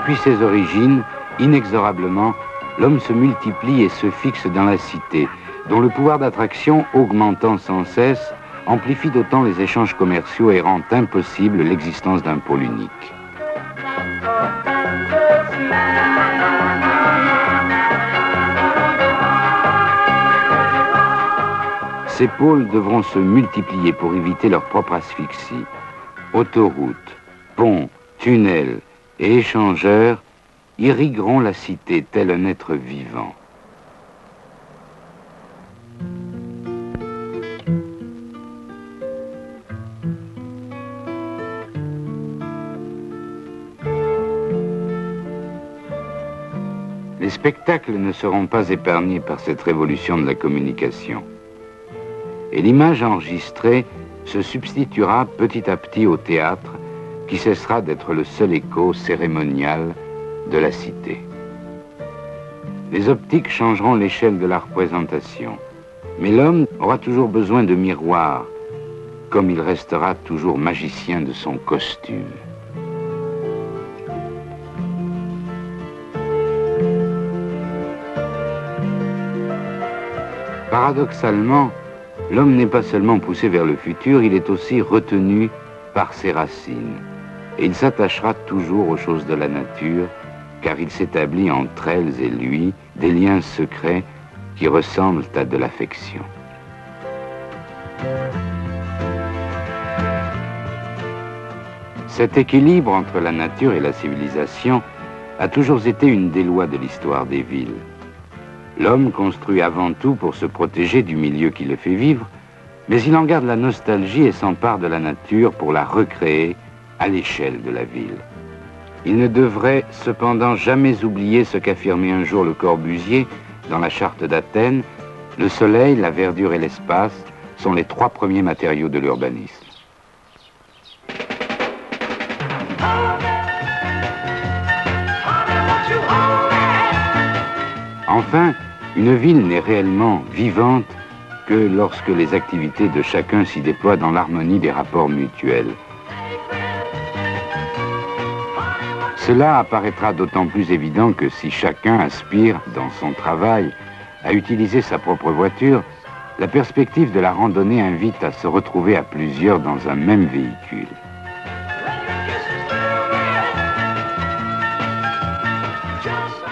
Depuis ses origines, inexorablement, l'homme se multiplie et se fixe dans la cité, dont le pouvoir d'attraction, augmentant sans cesse, amplifie d'autant les échanges commerciaux et rend impossible l'existence d'un pôle unique. Ces pôles devront se multiplier pour éviter leur propre asphyxie. Autoroutes, ponts, tunnels et échangeurs irrigueront la cité tel un être vivant. Les spectacles ne seront pas épargnés par cette révolution de la communication. Et l'image enregistrée se substituera petit à petit au théâtre, qui cessera d'être le seul écho cérémonial de la cité. Les optiques changeront l'échelle de la représentation, mais l'homme aura toujours besoin de miroirs, comme il restera toujours magicien de son costume. Paradoxalement, l'homme n'est pas seulement poussé vers le futur, il est aussi retenu par ses racines. Et il s'attachera toujours aux choses de la nature, car il s'établit entre elles et lui des liens secrets qui ressemblent à de l'affection. Cet équilibre entre la nature et la civilisation a toujours été une des lois de l'histoire des villes. L'homme construit avant tout pour se protéger du milieu qui le fait vivre, mais il en garde la nostalgie et s'empare de la nature pour la recréer à l'échelle de la ville. Il ne devrait cependant jamais oublier ce qu'affirmait un jour Le Corbusier dans la charte d'Athènes: le soleil, la verdure et l'espace sont les trois premiers matériaux de l'urbanisme. Enfin, une ville n'est réellement vivante que lorsque les activités de chacun s'y déploient dans l'harmonie des rapports mutuels. Cela apparaîtra d'autant plus évident que si chacun aspire, dans son travail, à utiliser sa propre voiture, la perspective de la randonnée invite à se retrouver à plusieurs dans un même véhicule.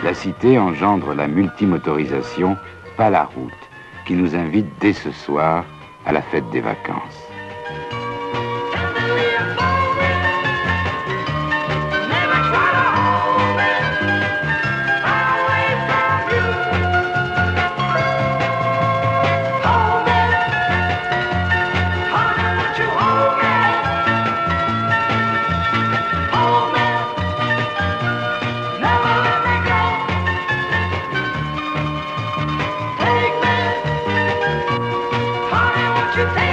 La cité engendre la multimotorisation, pas la route, qui nous invite dès ce soir à la fête des vacances. You take